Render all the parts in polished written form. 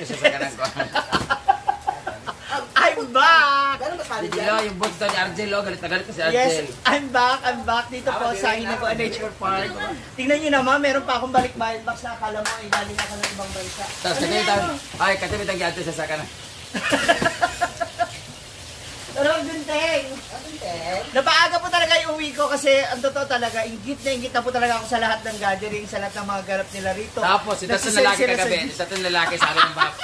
ko siya sa kanang ko. I'm back! Hindi lang, yung boss ni Argel, oh. Galit na galit ko si Argel. Yes, I'm back dito po sa Hinaguan Nature Park. Tingnan nyo naman, meron pa akong balik-balik box na akala mo ay galing ako ng ibang bansa. Tapos kagayitan, ay, katapit ang giyate sa sakana. Pero Gunteng, napaaga po talaga yung uwi ko kasi ang totoo talaga, ingit na po talaga ako sa lahat ng gathering, sa lahat ng mga ganap nila rito. Tapos, ito sa lalaki kagabi, ito sa lalaki,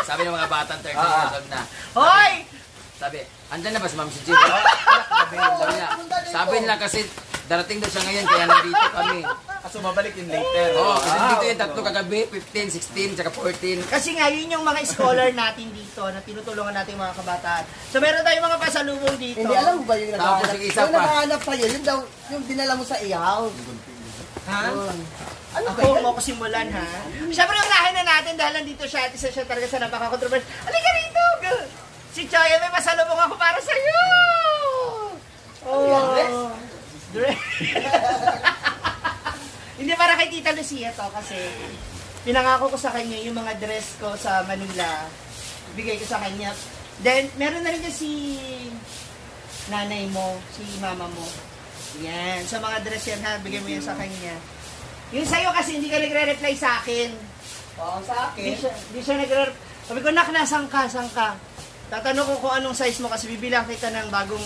sabi ng mga batang 30 years old na. Hoy! Sabi, andyan na ba si Ma'am si Jim? Sabi nila kasi darating daw siya ngayon kaya nandito kami. Kaso mabalik yung later. Oo, kasi dito yung tatlo kagabi, 15, 16, tsaka 14. Kasi nga, yun yung mga scholar natin dito na tinutulungan natin yung mga kabataan. So meron tayong mga pasalubong dito. Hindi, alam mo ba yung naghahanap? Tapos yung isa yung pa. naghahanap pa yun daw, yung dinala mo sa ihaw. Ha? Ano ba Ako yun? mo ko simulan, ha? Siyempre, unahin na natin dahil nandito siya at isa siya talaga sa napaka-controversial. Halika rito! Si Choya, may pasalubong ako para sa'yo! Oh, dress? Hindi para kay Tita Lucia to kasi pinangako ko sa kanya yung mga dress ko sa Manila. Bigay ko sa kanya. Then, meron na rin dyan si nanay mo, si mama mo. Yan. So, mga dress yan ha. Bigay mo yan sa kanya. Yung sa'yo kasi hindi ka nagre-reply sa akin. Oo, sa akin. Hindi siya nagre-reply. Sabi ko, nak, nasaan ka? Tatanong ko kung anong size mo kasi bibilang kita ng bagong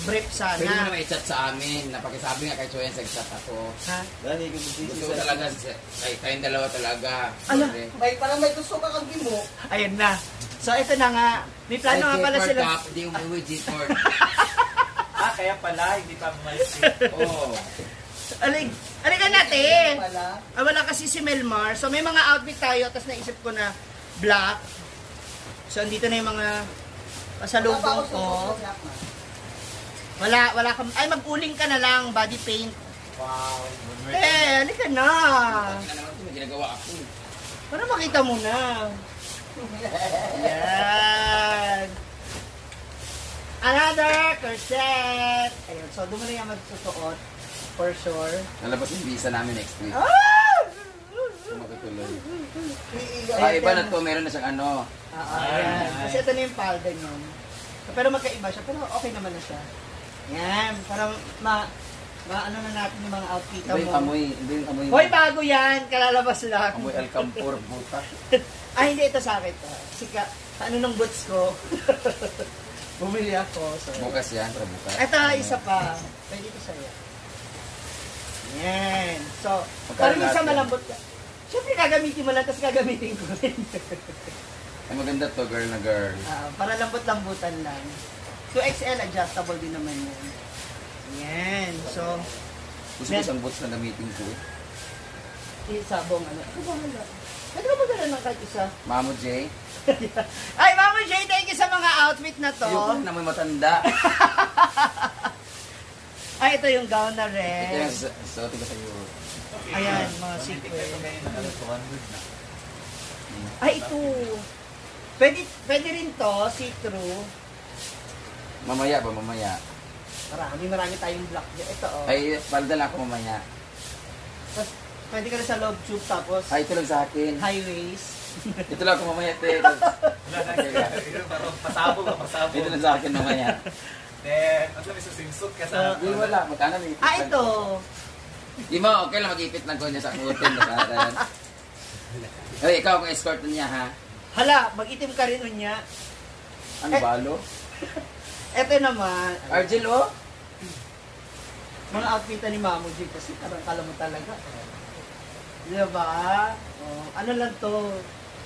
brief sana. Pwede mo naman i-chat sa amin. Napakisabi nga kay Choyan sa chat ako. Ha? Gusto ko talaga, kayong dalawa talaga. Ano? Parang may gusto ka kang mo. Ayun na. So, ito na nga. May plano nga pala sila. Hindi umuwi G-Port. Kaya pala, hindi pa mamalisi. Oo. Alikan natin. Wala kasi si Melmar. So, may mga outfit tayo. Tapos naisip ko na black. So, andito na yung mga pasalubong ko. Wala ka. Ay, mag-uling ka na lang. Body paint. Wow. Halika na. Hindi na naman ito, may ginagawa ako. Para makita mo na. Yan. Another corset. Ayun. So, doon mo na yung magsusuot. For sure. Nalabas yung visa namin next week. Ah! Magtutuloy. Iba na to, meron na siyang ano. Ayan. Kasi ito na yung palda niyo. Pero magkaiba siya. Pero okay naman na siya. Yan. Para ano na natin yung mga outfit mo. Iba yung amoy. Hoy, bago yan. Kalalabas lang. Amoy Alcampur, buta. Ay, hindi. Ito sa akin. Sika. Ano ng boots ko? Bumili ako. So. Bukas yan, para bukas. Ito, isa pa. Pwede ito sa'yo. Yan. So, Magkano parang isa lahat yan? malambot ka. Siyempre, gagamitin mo lang, tapos gagamitin ko rin. Ay, maganda to, girl na girl. Para lambot-lambutan lang. So, XL adjustable din naman yan. Yan. So, Gusto ko isang boots na gamitin ko. sabong ano. Ano ba wala? Pwede ka magdala ng kahit isa? Mamo J. Ay, Mama Jay, thank you sa mga outfit na to. Yung na may matanda. Ay, ito yung gown na Ito red. yung suotin ko sa iyo. Ayan, mga sequin. Ay, ito. Pwede rin to, see-through. Mamaya ba, mamaya? Marami tayong black dyan. Ito, oh. Ay, palda lang ako mamaya. Tapos, pwede ka rin sa love tube, tapos Ay, ito lang sa akin. high waist. Ito lang ako mamaya, te. Pasabog. Ito lang sa akin mamaya. Then, ang sabi sa swimsuit ka sa... Hindi, wala. Magkano may ipit lang. Ito. Di mo, okay lang mag-ipit lang ko niya sa kutin. Ay, ikaw kung escort niya, ha? Hala, mag-itim ka rin unya. Ano, balo? Ito naman, Argel, oh? mga outfit ni Mamo Jig kasi parang kala mo talaga. Di ba? Oh, ano lang to?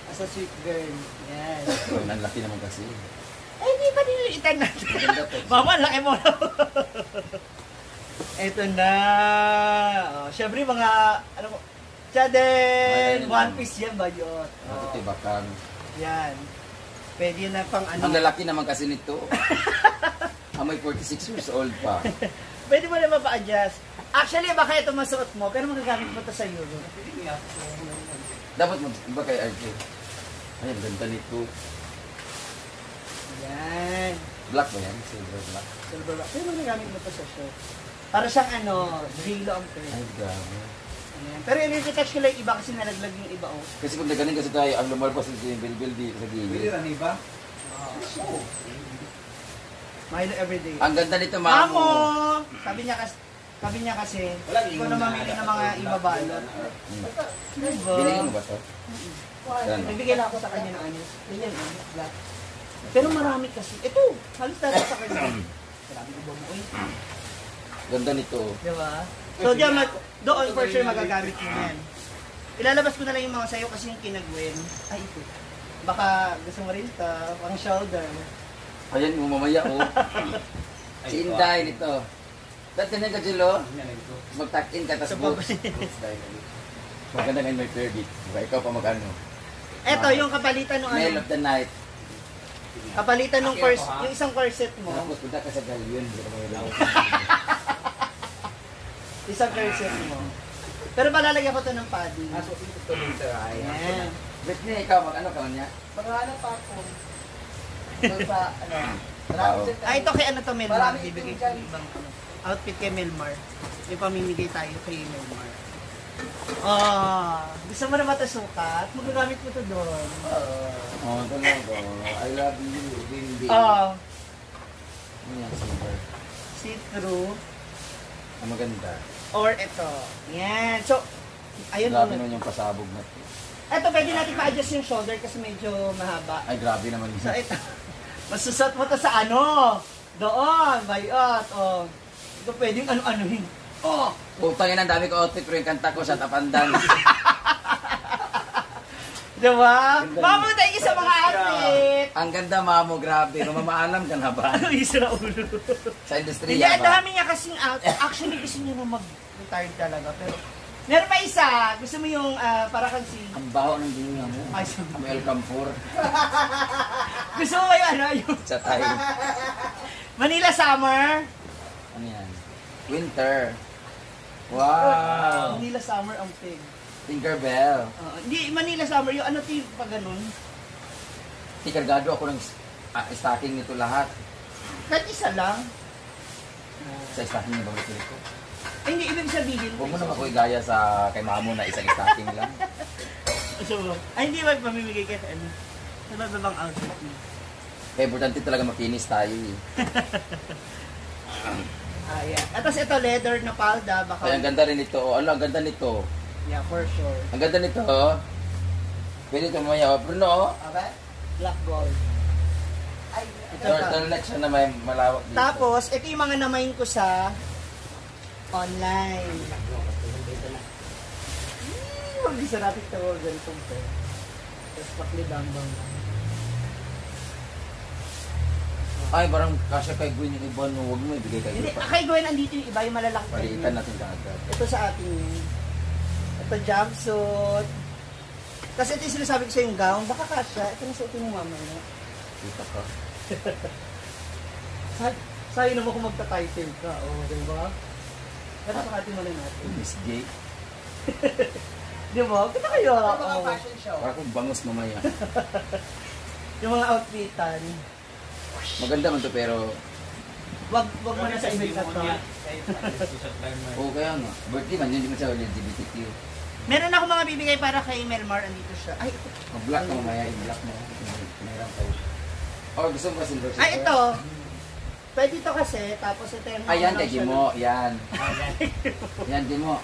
As a sweet girl. Yan. Oh, ang laki naman kasi. Eh, di ba nililitan natin? Maganda to. Mama, laki mo na. Ito na. Oh, syempre mga, ano mo, Chaden! Ayan, One Piece yan ba yun? Ito, tibakan. Yan. Pwede na pang ano. Ang lalaki naman kasi nito. Amoy 46 years old pa. Pwede mo na mapa-adjust. Actually, baka ito masuot mo, pero magagamit mo ito sa Euro. Dapat mo, iba kay Argel. Ay, ang ganda nito. Yan. Black ba yan? Silver black. Silver rock. Pero magagamit mo ito sa show. Para siyang ano, Drilo ang Ay, pwede. grabe. Ayan. Pero i-retouch ko lang yung iba kasi nalaglag yung iba, oh. Kasi pag nagaling kasi tayo, ang lumalpas yung bilbil dito sa Pwede gilid. rin iba? Milo everyday. Ang ganda nito, Mamo! Mamo. Sabi niya kasi, Walang ikaw na mamili ng mga ibabalot. Diba? Binigyan mo ba ito? Yan. Nagbigay lang ako sa kanya ng ano. Ganyan, black. Pero marami kasi. Ito, halos dati sa kanya. Marami ko ba mo? Ganda nito. Diba? So, doon for sure magagamit mo yan. Ilalabas ko na lang yung mga sayo kasi yung kinagwin. Ay, ito. Baka gusto mo rin ito, pang shoulder. Ayan mo mamaya, oh. Si Inday nito. Dati na ka, Jilo. Mag-tuck-in ka, tas Sa boots. baba. Maganda ngayon may credit. Diba, ikaw pa mag-ano. Ito, yung kapalitan ng Mail ano. of the night. Kapalitan ng yung isang corset mo. Tapos punta ka sa galyon. Isang corset mo. Pero palalagyan ko to ng padding. Aso ito tuloy sa Ayan. Britney, ikaw mag-ano ka niya? Maghanap pa ako. Doon sa, ano, Wow. Ah, ito kay ano to, Melmar. Marami Bibigay itim ko dyan. ng ibang ano. Outfit kay Melmar. May pamimigay tayo kay Melmar. Gusto mo na matasukat? Magagamit mo to doon. Oh, talaga. I love you. Bindi. Oh, Ano yan, silver? see-through. Ang maganda. Or ito. Yan. So, ayun Grabe mo. naman yung pasabog na ito. Ito, pwede natin pa-adjust yung shoulder kasi medyo mahaba. Ay, grabe naman So, yun. ito. Masusot mo to sa ano? Doon. Bayot. Oh. Ito pwedeng ano-anuhin. Oh. Putang ina, ang dami ko outfit pero yung kanta ko sa tapandan. Diba? Mamutay ka sa mga outfit. Ang ganda, Mamo, grabe. Mamamaalam ka na ba? Ano isa ulo? Sa Hindi, industriya ang ba? dami niya kasing out. Actually, gusto niya na mag-retire talaga. Pero, meron pa isa. Gusto mo yung para kang si... Ang baho ng gininga mo. Ay, sorry. Ang El Campur. Gusto mo ba yung ano? Yung Sa tayo. Manila Summer? Ano yan? Winter. Wow. Manila Summer ang pig. Tinkerbell. Hindi, Manila Summer. Yung ano yung pag ganun? Tikargado ako ng stocking nito lahat. Kahit isa lang. Sa stocking niya ba ko? Ay, hindi, ibig sabihin. Huwag mo naman ko igaya sa kay Mamo na isang stocking lang. So, ay, hindi ba pamimigay ka sa ano? Sa babang outfit mo? Kaya importante talaga makinis tayo eh. Ayan. At tapos ito, leather na palda. Baka... Kaya ang ganda rin ito. Oh, ang ganda nito. Yeah, for sure. Ang ganda nito. Pwede ito mamaya. Pero no, Okay? Black gold. Ay, Ito. turtleneck siya na may malawak dito. Tapos, ito yung mga namain ko sa online. Huwag isa natin ito ganitong to. Tapos paklidambang lang. Ay, parang kasya kay Gwen yung iba. No, huwag mo ibigay kay Hindi, Gwen. kay Gwen, andito yung iba, yung malalaki. Palitan natin kaagad. Ito sa atin yun. Ito jumpsuit. Tapos ito yung sinasabi ko sa yung gown. Baka kasya. Ito na suotin mo mamaya. Kita ka. Sa'yo naman kung magta-title ka. O, diba? Pero sakatin mo lang natin. Miss J. Di ba? Kita kayo. Ano mga Oo. fashion show? Parang kung bangos mamaya. Yung mga outfitan. Maganda man to pero Wag mo na sa event na to. oo kaya nga. Birthday man, hindi man siya LGBTQ. Meron ako mga bibigay para kay Melmar. Andito siya. Ay, ito. Mag-black ka mamaya, i-black mo. Mayroon tayo. Oh, gusto mo ba silver? Ay, ito. Pwede ito kasi. Tapos ito yung... Ayan, kay Gimo. Yan. Yan, Gimo.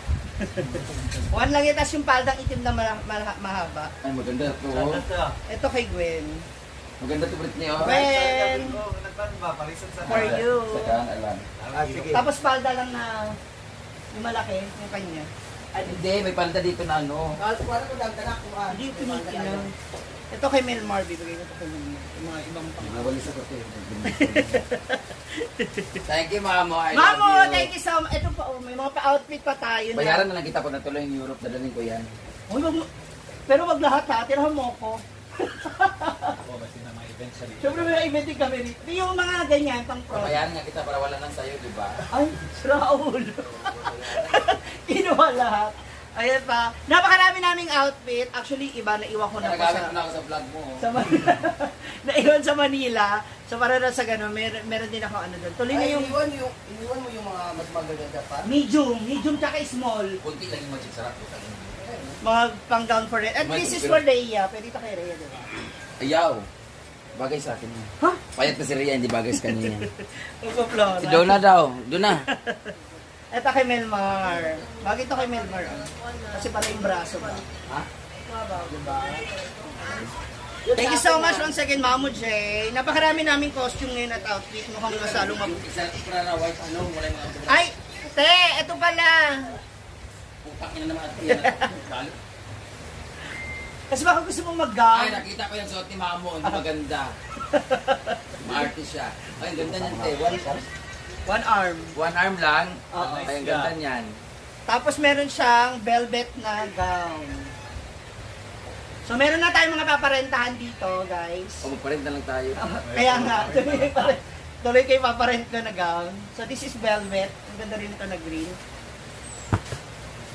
One lang yun. Tapos yung paldang itim na mahaba. Ay, maganda to. Oh. Ito kay Gwen. Maganda to, Britney. Oh. Gwen! For you. Sa kan, alam. Tapos palda lang na yung malaki, yung kanya. Ay, hindi. May palda dito na ano. Wala ko lang tanak kung ano. Hindi yung pinikilang. Ito kay Melmar, bibigay ko ito kay Melmar. Yung mga ibang pang... Nawalis ako to. Thank you, Mamo. I Mamo, love you. thank you so much. Ito pa, oh, may mga pa-outfit pa tayo na. Bayaran na lang kita pag natuloy yung Europe. Dadalhin ko yan. Uy, wag mo. Pero wag lahat ha, tirahan mo ako. Siyempre may event din kami rito. Yung mga ganyan, pang pro. Bayaran nga kita para wala nang sayo, di ba? Ay, Raul. Kinuha lahat. Ayan pa. Napakarami naming outfit. Actually, iba na iwan ko na po Nagalit sa... na ako sa vlog mo. sa Manila. Naiwan sa Manila. So para na sa gano'n, meron din ako ano doon. Tuloy na Ay, yung iniwan mo yung mga mas magaganda pa. medium tsaka small. Kunti lang yung magic sarap. Mga pang down for it. At this is for Rhea. Pwede ito kay Rhea, diba? Ayaw. Bagay sa akin yan. Ha? Payat na si Rhea, hindi bagay sa kanya yan. Upo-flora. Si Donna daw. Donna. Ito kay Melmar. Bakit ito kay Melmar? Kasi pala yung braso ba? Ha? Diba? Thank you so much once again, Mamo J. Napakarami naming costume ngayon at outfit. Mukhang masalong Isa para na white ano, wala yung mga Ay! Te! Ito pala! putak niya naman at yan. Balo. Kasi baka gusto mong Ay, mag-gown. nakita ko yung suot ni Mamo. Hindi maganda. Ma-artist siya. Ay, ang ganda niyan, te. One arm. One arm lang. Oo. Ay, ang ganda niyan. Tapos meron siyang velvet na gown. So meron na tayong mga paparentahan dito, guys. O, magparent na lang tayo. Kaya nga, tuloy kayo paparent ko na gown. So this is velvet. Ang ganda rin ito na green.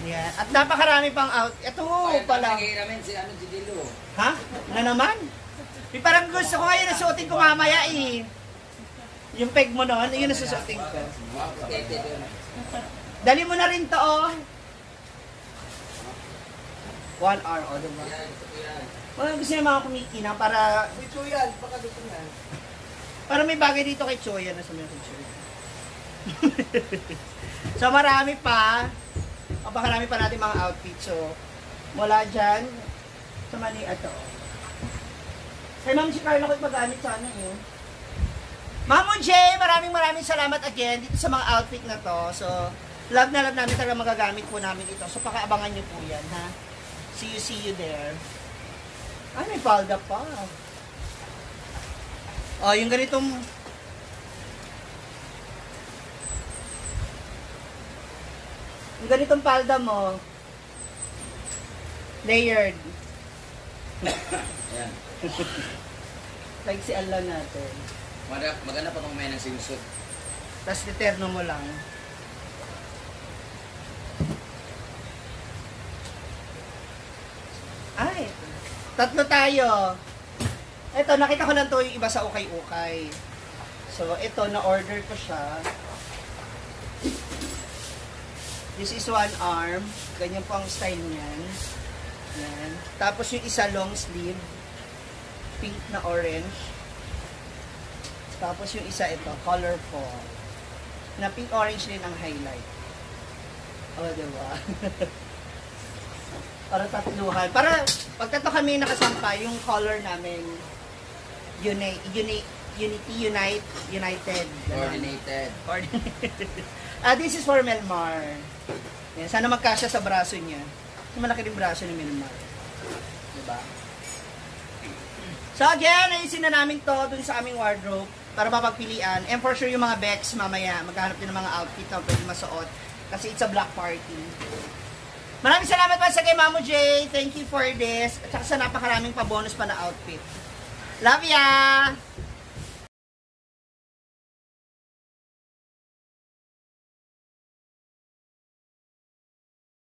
Yan. At napakarami pang out. Ito pala. Nag-iiramin si ano, si Dilo. Ha? Na naman? Parang gusto ko ngayon na suotin ko mamaya eh. Yung peg mo noon, yun na susuotin ko. Wow, tete doon. Dali mo na rin to, oh. 1 hour, oh, diba? Yan, gusto ko yan. Well, gusto niya mga kumikinang para Ito yan, baka gusto na. para may bagay dito kay Choya na sa mga kay Choya. So marami pa. Napakarami pa natin mga outfit. So, mula dyan, sa mani, ito. Kay Ma'am si Carla ko'y magamit sana eh. Ma'am J, maraming salamat again dito sa mga outfit na to. So, love na love namin talaga magagamit po namin ito. So, pakaabangan nyo po yan, ha? See you there. Ay, may palda pa. Oh, yung ganitong... Yung ganitong palda mo, layered. Ayan. Like si Allah natin. Maganda pa kung may nang sinusot. Tapos deterno mo lang. Ay, tatlo tayo. Ito, nakita ko lang to yung iba sa ukay-ukay. So, ito, na-order ko siya. This is one arm. Ganyan po ang style niyan. Yan. Tapos yung isa long sleeve. Pink na orange. Tapos yung isa ito, colorful. Na pink orange din ang highlight. Oh, diba? Para tatluhan. Para pag tatlo kami nakasampa, yung color namin United. Coordinated. This is for Melmar. Yan, sana magkasya sa braso niya. Malaki din braso ni Melmar. Diba? So again, ayusin na namin to dun sa aming wardrobe para mapagpilian. And for sure yung mga Bex mamaya, maghanap din ng mga outfit na pwede masuot. Kasi it's a black party. Maraming salamat pa sa kay Mamo J. Thank you for this. At saka sa napakaraming pa bonus pa na outfit. Love ya!